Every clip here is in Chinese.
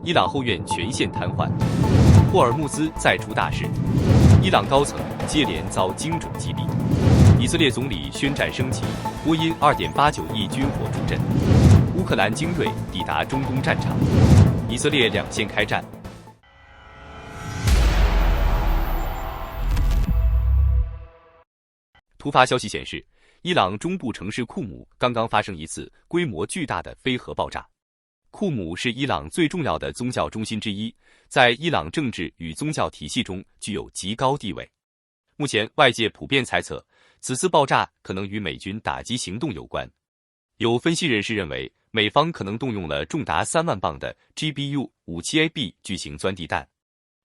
伊朗后院全线瘫痪，霍尔木兹再出大事，伊朗高层接连遭精准击毙，以色列总理宣战升级，波音2.89亿军火助阵，乌克兰精锐抵达中东战场，以色列两线开战。突发消息显示，伊朗中部城市库姆刚刚发生一次规模巨大的非核爆炸。库姆是伊朗最重要的宗教中心之一，在伊朗政治与宗教体系中具有极高地位。目前外界普遍猜测，此次爆炸可能与美军打击行动有关。有分析人士认为，美方可能动用了重达3万磅的 GBU-57AB 巨型钻地弹，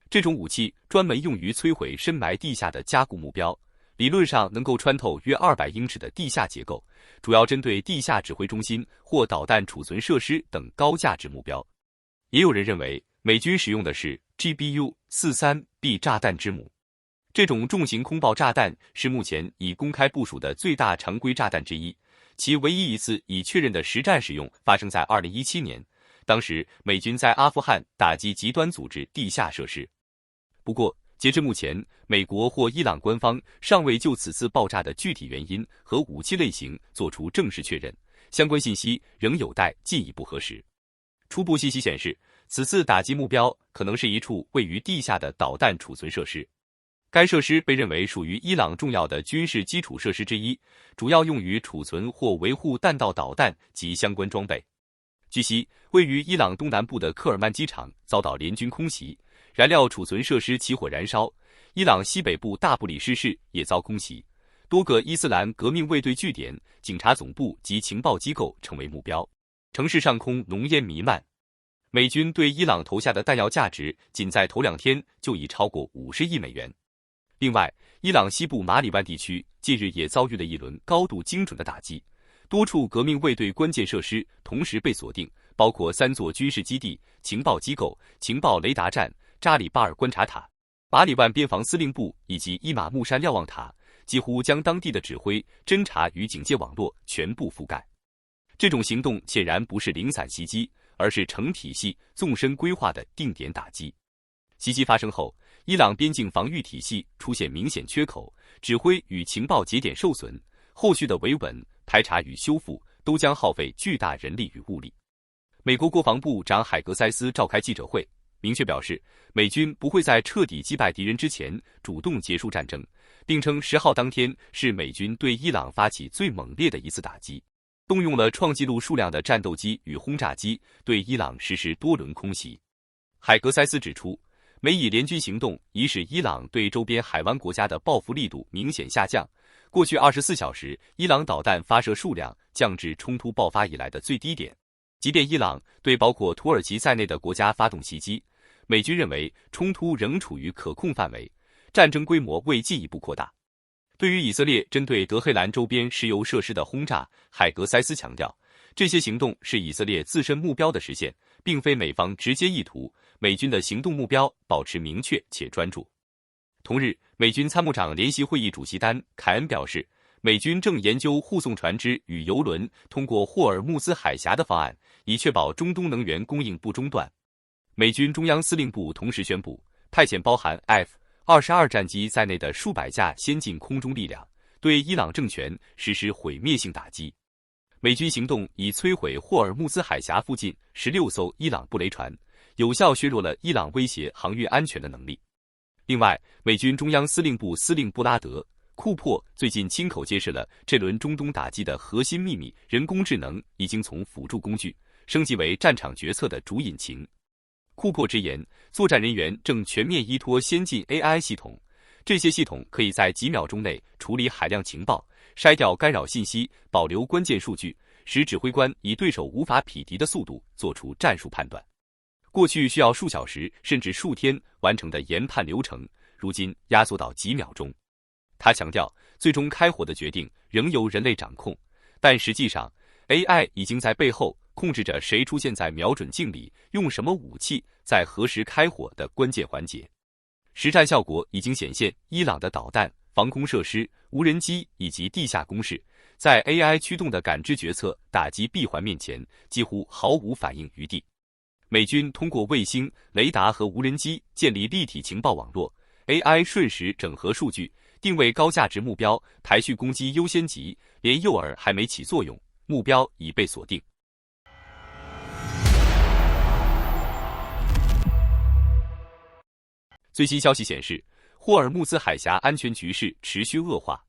这种武器专门用于摧毁深埋地下的加固目标。理论上能够穿透约200英尺的地下结构，主要针对地下指挥中心或导弹储存设施等高价值目标。也有人认为，美军使用的是 GBU-43B 炸弹之母。这种重型空爆炸弹是目前已公开部署的最大常规炸弹之一，其唯一一次已确认的实战使用发生在2017年，当时美军在阿富汗打击极端组织地下设施。不过，截至目前，美国或伊朗官方尚未就此次爆炸的具体原因和武器类型作出正式确认，相关信息仍有待进一步核实。初步信息显示，此次打击目标可能是一处位于地下的导弹储存设施，该设施被认为属于伊朗重要的军事基础设施之一，主要用于储存或维护弹道导弹及相关装备。据悉，位于伊朗东南部的科尔曼机场遭到联军空袭，燃料储存设施起火燃烧，伊朗西北部大布里什市也遭空袭，多个伊斯兰革命卫队据点、警察总部及情报机构成为目标，城市上空浓烟弥漫。美军对伊朗投下的弹药价值仅在头2天就已超过50亿美元。另外，伊朗西部马里万地区近日也遭遇了一轮高度精准的打击，多处革命卫队关键设施同时被锁定，包括3座军事基地、情报机构、情报雷达站、扎里巴尔观察塔、马里万边防司令部以及伊玛目山瞭望塔，几乎将当地的指挥、侦察与警戒网络全部覆盖。这种行动显然不是零散袭击，而是成体系、纵深规划的定点打击。袭击发生后，伊朗边境防御体系出现明显缺口，指挥与情报节点受损，后续的维稳、排查与修复都将耗费巨大人力与物力。美国国防部长海格塞斯召开记者会，明确表示，美军不会在彻底击败敌人之前主动结束战争，并称10号当天是美军对伊朗发起最猛烈的一次打击，动用了创纪录数量的战斗机与轰炸机对伊朗实施多轮空袭。海格塞斯指出，美以联军行动已使伊朗对周边海湾国家的报复力度明显下降，过去24小时，伊朗导弹发射数量降至冲突爆发以来的最低点。即便伊朗对包括土耳其在内的国家发动袭击，美军认为冲突仍处于可控范围，战争规模未进一步扩大。对于以色列针对德黑兰周边石油设施的轰炸，海格塞斯强调，这些行动是以色列自身目标的实现，并非美方直接意图，美军的行动目标保持明确且专注。同日，美军参谋长联席会议主席丹·凯恩表示，美军正研究护送船只与油轮通过霍尔木兹海峡的方案，以确保中东能源供应不中断。美军中央司令部同时宣布，派遣包含 F-22 战机在内的数百架先进空中力量，对伊朗政权实施毁灭性打击。美军行动已摧毁霍尔木兹海峡附近16艘伊朗布雷船，有效削弱了伊朗威胁航运安全的能力。另外，美军中央司令部司令布拉德·库珀最近亲口揭示了这轮中东打击的核心秘密：人工智能已经从辅助工具升级为战场决策的主引擎。库珀直言，作战人员正全面依托先进 AI 系统，这些系统可以在几秒钟内处理海量情报，筛掉干扰信息，保留关键数据，使指挥官以对手无法匹敌的速度做出战术判断。过去需要数小时甚至数天完成的研判流程，如今压缩到几秒钟。他强调，最终开火的决定仍由人类掌控，但实际上 AI 已经在背后控制着谁出现在瞄准镜里，用什么武器，在何时开火的关键环节。实战效果已经显现，伊朗的导弹、防空设施、无人机以及地下工事，在 AI 驱动的感知决策打击闭环面前，几乎毫无反应余地。美军通过卫星、雷达和无人机建立立体情报网络 ，AI 瞬时整合数据，定位高价值目标，排序攻击优先级，连诱饵还没起作用，目标已被锁定。最新消息显示，霍尔木兹海峡安全局势持续恶化。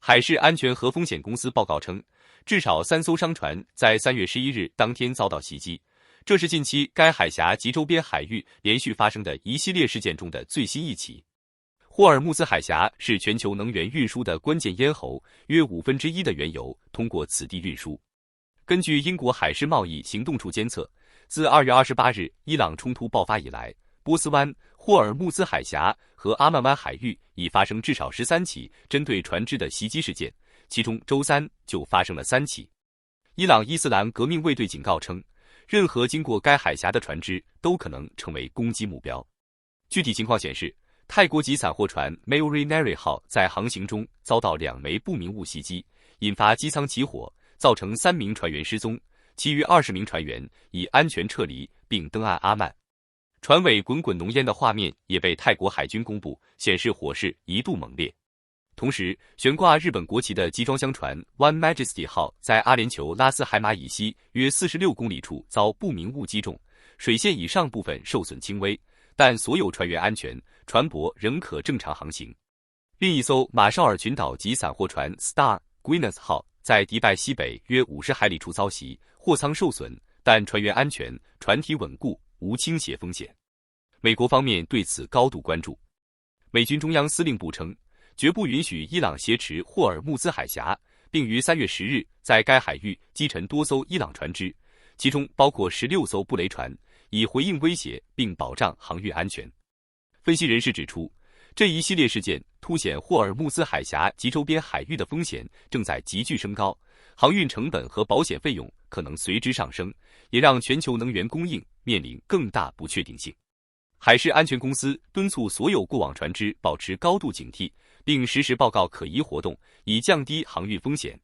海事安全和风险公司报告称，至少3艘商船在3月11日当天遭到袭击，这是近期该海峡及周边海域连续发生的一系列事件中的最新一起。霍尔木兹海峡是全球能源运输的关键咽喉，约1/5的原油通过此地运输。根据英国海事贸易行动处监测，自2月28日伊朗冲突爆发以来，波斯湾、霍尔木兹海峡和阿曼湾海域已发生至少13起针对船只的袭击事件，其中周三就发生了3起。伊朗伊斯兰革命卫队警告称，任何经过该海峡的船只都可能成为攻击目标。具体情况显示，泰国籍散货船 Maori 号在航行中遭到2枚不明物袭击，引发机舱起火，造成3名船员失踪，其余20名船员已安全撤离并登岸阿曼。船尾滚滚浓烟的画面也被泰国海军公布，显示火势一度猛烈。同时，悬挂日本国旗的集装箱船 One Majesty 号在阿联酋拉斯海马以西约46公里处遭不明物击中，水线以上部分受损轻微，但所有船员安全，船舶仍可正常航行。另一艘马绍尔群岛级散货船 Star Guinness 号在迪拜西北约50海里处遭袭，货舱受损，但船员安全，船体稳固，无倾斜风险。美国方面对此高度关注。美军中央司令部称，绝不允许伊朗挟持霍尔木兹海峡，并于3月10日在该海域击沉多艘伊朗船只，其中包括16艘布雷船，以回应威胁并保障航运安全。分析人士指出，这一系列事件凸显霍尔木兹海峡及周边海域的风险正在急剧升高，航运成本和保险费用可能随之上升，也让全球能源供应面临更大不确定性。海事安全公司敦促所有过往船只保持高度警惕，并实时报告可疑活动，以降低航运风险。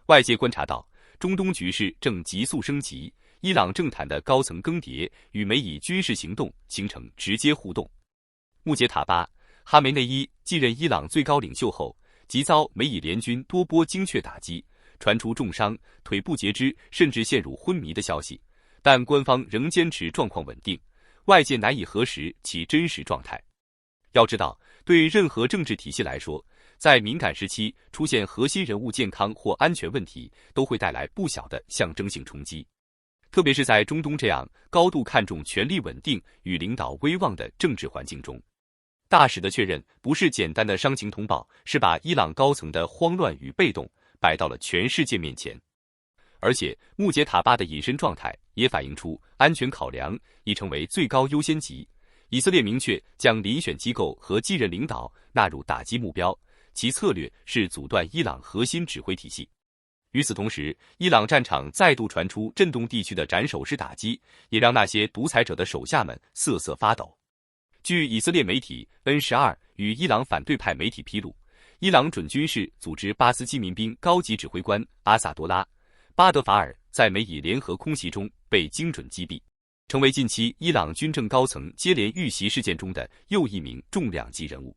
外界观察到，中东局势正急速升级，伊朗政坛的高层更迭与美以军事行动形成直接互动。穆杰塔巴·哈梅内伊继任伊朗最高领袖后，即遭美以联军多波精确打击，传出重伤、腿部截肢甚至陷入昏迷的消息，但官方仍坚持状况稳定，外界难以核实其真实状态。要知道，对任何政治体系来说，在敏感时期出现核心人物健康或安全问题，都会带来不小的象征性冲击。特别是在中东这样高度看重权力稳定与领导威望的政治环境中，大使的确认不是简单的伤情通报，是把伊朗高层的慌乱与被动摆到了全世界面前。而且穆杰塔巴的隐身状态也反映出安全考量已成为最高优先级。以色列明确将遴选机构和继任领导纳入打击目标，其策略是阻断伊朗核心指挥体系。与此同时，伊朗战场再度传出震动地区的斩首式打击，也让那些独裁者的手下们瑟瑟发抖。据以色列媒体 N12 与伊朗反对派媒体披露，伊朗准军事组织巴斯基民兵高级指挥官阿萨多拉·巴德法尔在美以联合空袭中被精准击毙，成为近期伊朗军政高层接连遇袭事件中的又一名重量级人物。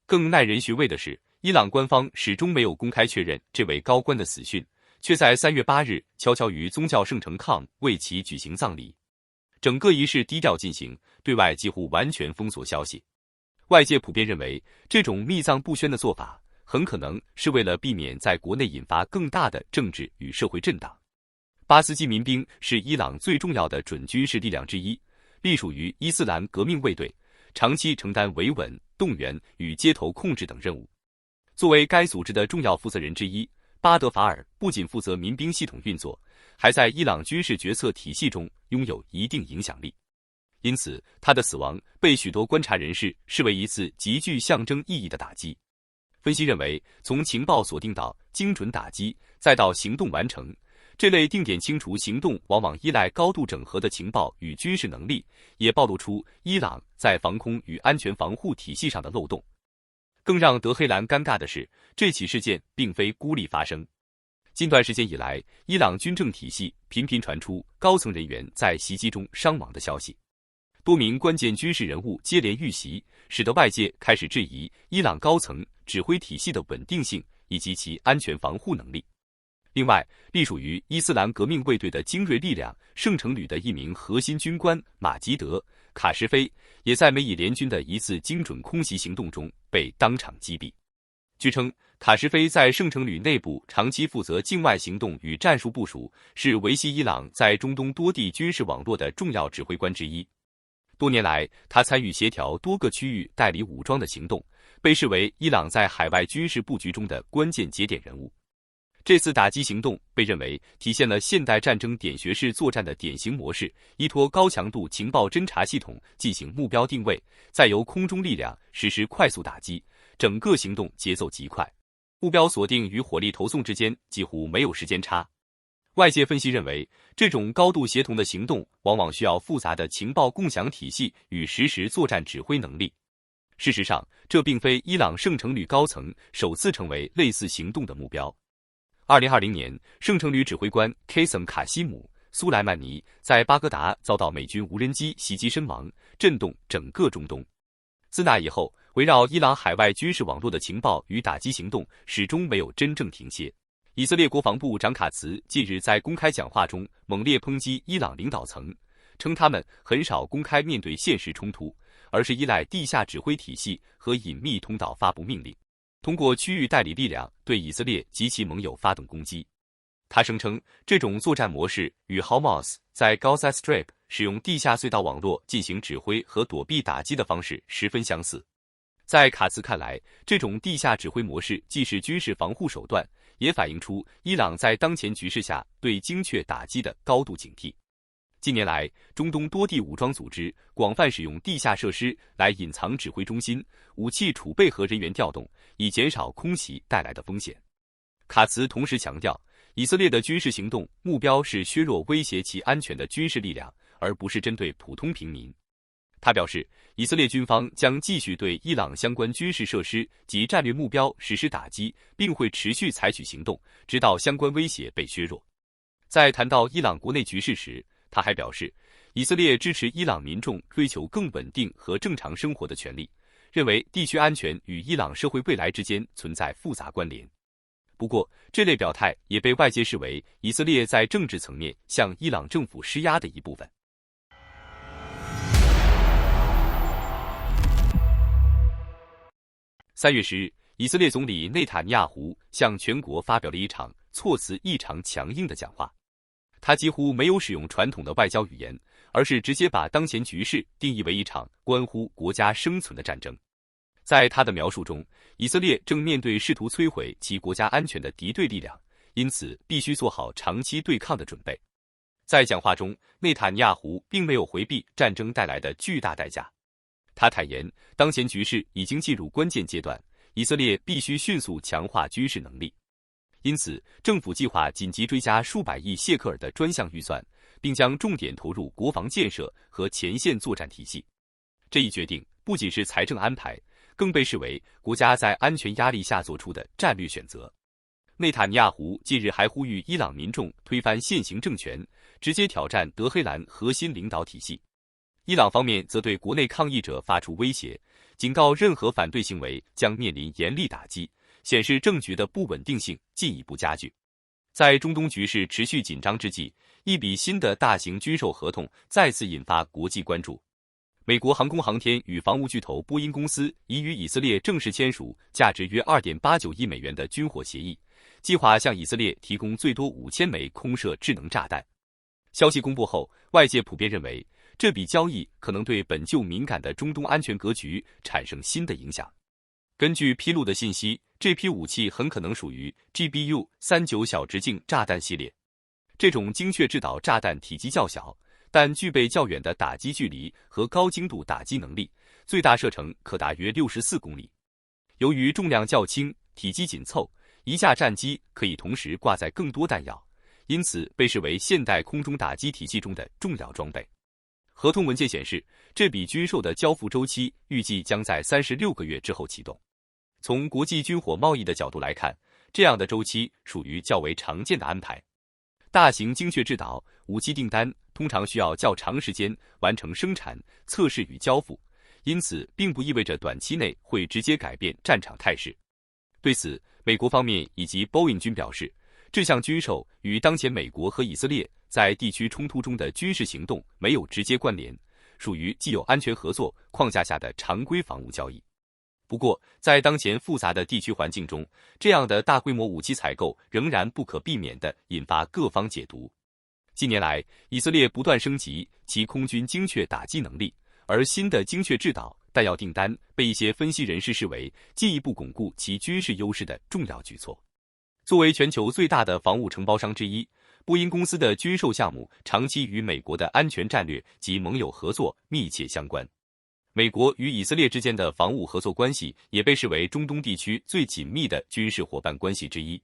更耐人寻味的是，伊朗官方始终没有公开确认这位高官的死讯，却在3月8日悄悄于宗教圣城康为其举行葬礼。整个仪式低调进行，对外几乎完全封锁消息。外界普遍认为，这种密藏不宣的做法很可能是为了避免在国内引发更大的政治与社会震荡。巴斯基民兵是伊朗最重要的准军事力量之一，隶属于伊斯兰革命卫队，长期承担维稳、动员与街头控制等任务。作为该组织的重要负责人之一，巴德法尔不仅负责民兵系统运作，还在伊朗军事决策体系中拥有一定影响力。因此，他的死亡被许多观察人士视为一次极具象征意义的打击。分析认为，从情报锁定到精准打击，再到行动完成，这类定点清除行动往往依赖高度整合的情报与军事能力，也暴露出伊朗在防空与安全防护体系上的漏洞。更让德黑兰尴尬的是，这起事件并非孤立发生。近段时间以来，伊朗军政体系频频传出高层人员在袭击中伤亡的消息，多名关键军事人物接连遇袭，使得外界开始质疑伊朗高层指挥体系的稳定性以及其安全防护能力。另外，隶属于伊斯兰革命卫队的精锐力量圣城旅的一名核心军官马吉德·卡什菲，也在美以联军的一次精准空袭行动中被当场击毙。据称，卡什菲在圣城旅内部长期负责境外行动与战术部署，是维系伊朗在中东多地军事网络的重要指挥官之一。多年来，他参与协调多个区域代理武装的行动，被视为伊朗在海外军事布局中的关键节点人物。这次打击行动被认为体现了现代战争点穴式作战的典型模式，依托高强度情报侦察系统进行目标定位，再由空中力量实施快速打击，整个行动节奏极快，目标锁定与火力投送之间几乎没有时间差。外界分析认为，这种高度协同的行动往往需要复杂的情报共享体系与实时作战指挥能力。事实上，这并非伊朗圣城旅高层首次成为类似行动的目标。2020年，圣城旅指挥官 Qasem 卡西姆·苏莱曼尼在巴格达遭到美军无人机袭击身亡，震动整个中东。自那以后，围绕伊朗海外军事网络的情报与打击行动始终没有真正停歇。以色列国防部长卡茨近日在公开讲话中猛烈抨击伊朗领导层，称他们很少公开面对现实冲突，而是依赖地下指挥体系和隐秘通道发布命令，通过区域代理力量对以色列及其盟友发动攻击。他声称，这种作战模式与 Hamas 在 Gaza Strip 使用地下隧道网络进行指挥和躲避打击的方式十分相似。在卡茨看来，这种地下指挥模式既是军事防护手段，也反映出伊朗在当前局势下对精确打击的高度警惕。近年来，中东多地武装组织广泛使用地下设施来隐藏指挥中心、武器储备和人员调动，以减少空袭带来的风险。卡茨同时强调，以色列的军事行动目标是削弱威胁其安全的军事力量，而不是针对普通平民。他表示，以色列军方将继续对伊朗相关军事设施及战略目标实施打击，并会持续采取行动，直到相关威胁被削弱。在谈到伊朗国内局势时，他还表示，以色列支持伊朗民众追求更稳定和正常生活的权利，认为地区安全与伊朗社会未来之间存在复杂关联。不过，这类表态也被外界视为以色列在政治层面向伊朗政府施压的一部分。3月10日，以色列总理内塔尼亚胡向全国发表了一场措辞异常强硬的讲话。他几乎没有使用传统的外交语言，而是直接把当前局势定义为一场关乎国家生存的战争。在他的描述中，以色列正面对试图摧毁其国家安全的敌对力量，因此必须做好长期对抗的准备。在讲话中，内塔尼亚胡并没有回避战争带来的巨大代价。他坦言，当前局势已经进入关键阶段，以色列必须迅速强化军事能力。因此，政府计划紧急追加数百亿谢克尔的专项预算，并将重点投入国防建设和前线作战体系。这一决定不仅是财政安排，更被视为国家在安全压力下做出的战略选择。内塔尼亚胡近日还呼吁伊朗民众推翻现行政权，直接挑战德黑兰核心领导体系。伊朗方面则对国内抗议者发出威胁，警告任何反对行为将面临严厉打击，显示政局的不稳定性进一步加剧。在中东局势持续紧张之际，一笔新的大型军售合同再次引发国际关注。美国航空航天与防务巨头波音公司已与以色列正式签署价值约 2.89 亿美元的军火协议，计划向以色列提供最多5000枚空射智能炸弹。消息公布后，外界普遍认为，这笔交易可能对本就敏感的中东安全格局产生新的影响。根据披露的信息，这批武器很可能属于 GBU-39小直径炸弹系列。这种精确制导炸弹体积较小，但具备较远的打击距离和高精度打击能力，最大射程可达约64公里。由于重量较轻，体积紧凑，一架战机可以同时挂载更多弹药，因此被视为现代空中打击体系中的重要装备。合同文件显示，这笔军售的交付周期预计将在36个月之后启动。从国际军火贸易的角度来看，这样的周期属于较为常见的安排。大型精确制导武器订单通常需要较长时间完成生产、测试与交付，因此并不意味着短期内会直接改变战场态势。对此，美国方面以及 Boeing 均表示，这项军售与当前美国和以色列在地区冲突中的军事行动没有直接关联，属于既有安全合作框架下的常规防务交易。不过，在当前复杂的地区环境中，这样的大规模武器采购仍然不可避免地引发各方解读。近年来，以色列不断升级其空军精确打击能力，而新的精确制导弹药订单被一些分析人士视为进一步巩固其军事优势的重要举措。作为全球最大的防务承包商之一，波音公司的军售项目长期与美国的安全战略及盟友合作密切相关。美国与以色列之间的防务合作关系也被视为中东地区最紧密的军事伙伴关系之一。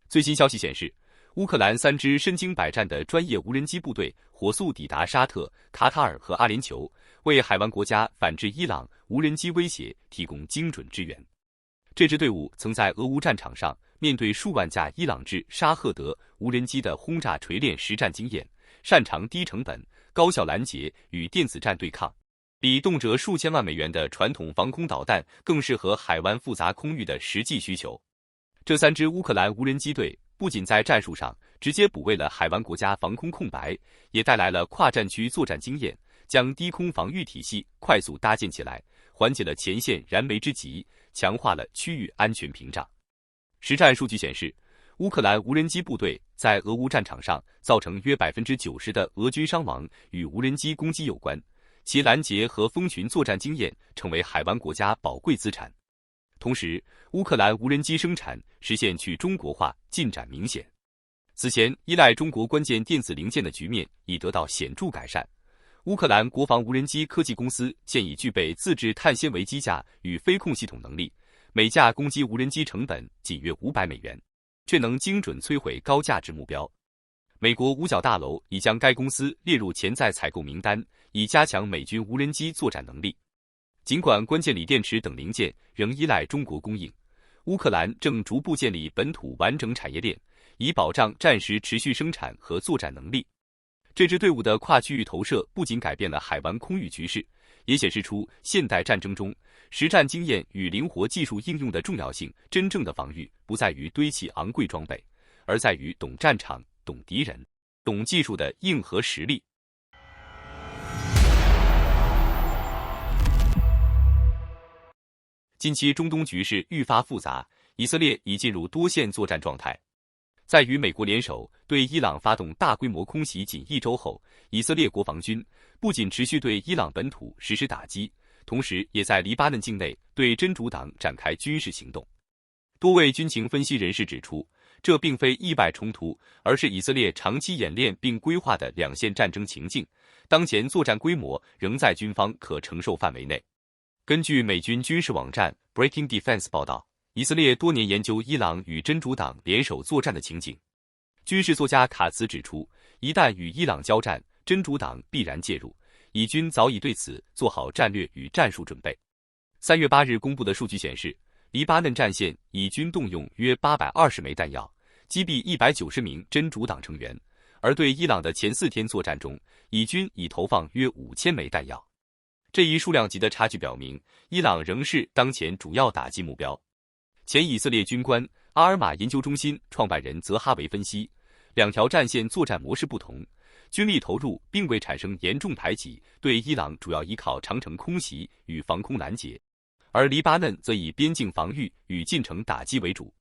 最新消息显示，乌克兰3支身经百战的专业无人机部队火速抵达沙特、卡塔尔和阿联酋，为海湾国家反制伊朗无人机威胁提供精准支援。这支队伍曾在俄乌战场上面对数万架伊朗制沙赫德无人机的轰炸锤炼实战经验，擅长低成本、高效拦截与电子战对抗，比动辄数千万美元的传统防空导弹更适合海湾复杂空域的实际需求。这3支乌克兰无人机队不仅在战术上直接补位了海湾国家防空空白，也带来了跨战区作战经验，将低空防御体系快速搭建起来，缓解了前线燃眉之急，强化了区域安全屏障。实战数据显示，乌克兰无人机部队在俄乌战场上造成约 90% 的俄军伤亡与无人机攻击有关，其拦截和蜂群作战经验成为海湾国家宝贵资产。同时，乌克兰无人机生产实现去中国化进展明显。此前依赖中国关键电子零件的局面已得到显著改善。乌克兰国防无人机科技公司现已具备自制碳纤维机架与飞控系统能力，每架攻击无人机成本仅约500美元，却能精准摧毁高价值目标。美国五角大楼已将该公司列入潜在采购名单，以加强美军无人机作战能力。尽管关键锂电池等零件仍依赖中国供应，乌克兰正逐步建立本土完整产业链，以保障战时持续生产和作战能力。这支队伍的跨区域投射不仅改变了海湾空域局势，也显示出现代战争中实战经验与灵活技术应用的重要性。真正的防御不在于堆砌昂贵装备，而在于懂战场、懂敌人、懂技术的硬核实力。近期中东局势愈发复杂，以色列已进入多线作战状态。在与美国联手对伊朗发动大规模空袭仅1周后，以色列国防军不仅持续对伊朗本土实施打击，同时也在黎巴嫩境内对真主党展开军事行动。多位军情分析人士指出，这并非意外冲突，而是以色列长期演练并规划的两线战争情境，当前作战规模仍在军方可承受范围内。根据美军军事网站 Breaking Defense 报道，以色列多年研究伊朗与真主党联手作战的情景。军事作家卡茨指出，一旦与伊朗交战，真主党必然介入，以军早已对此做好战略与战术准备。3月8日公布的数据显示，黎巴嫩战线以军动用约820枚弹药，击毙190名真主党成员，而对伊朗的前4天作战中，以军已投放约5000枚弹药。这一数量级的差距表明，伊朗仍是当前主要打击目标。前以色列军官阿尔玛研究中心创办人泽哈维分析，两条战线作战模式不同，军力投入并未产生严重排挤，对伊朗主要依靠长程空袭与防空拦截，而黎巴嫩则以边境防御与近程打击为主。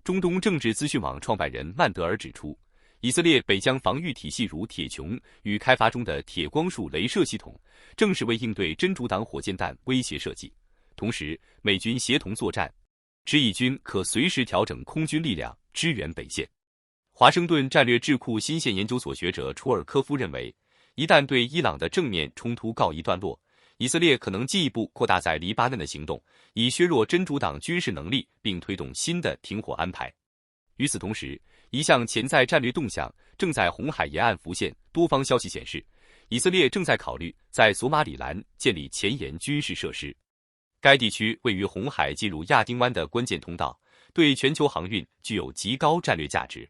中东政治资讯网创办人曼德尔指出，以色列北疆防御体系如铁穹与开发中的铁光束雷射系统，正是为应对真主党火箭弹威胁设计。同时，美军协同作战，使以军可随时调整空军力量支援北线。华盛顿战略智库新线研究所学者楚尔科夫认为，一旦对伊朗的正面冲突告一段落，以色列可能进一步扩大在黎巴嫩的行动，以削弱真主党军事能力，并推动新的停火安排。与此同时，一项潜在战略动向正在红海沿岸浮现。多方消息显示，以色列正在考虑在索马里兰建立前沿军事设施。该地区位于红海进入亚丁湾的关键通道，对全球航运具有极高战略价值。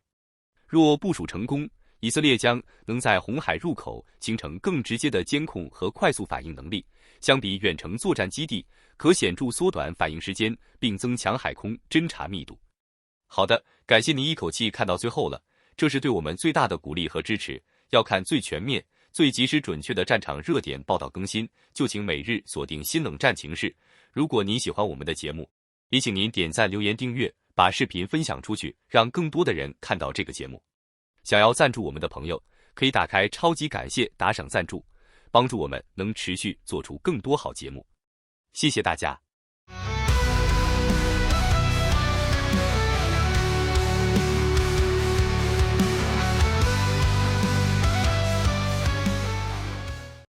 若部署成功，以色列将能在红海入口形成更直接的监控和快速反应能力，相比远程作战基地，可显著缩短反应时间，并增强海空侦察密度。好的，感谢您一口气看到最后了，这是对我们最大的鼓励和支持。要看最全面、最及时准确的战场热点报道更新，就请每日锁定新冷战情势。如果您喜欢我们的节目，也请您点赞、留言、订阅，把视频分享出去，让更多的人看到这个节目。想要赞助我们的朋友，可以打开超级感谢打赏赞助，帮助我们能持续做出更多好节目。谢谢大家。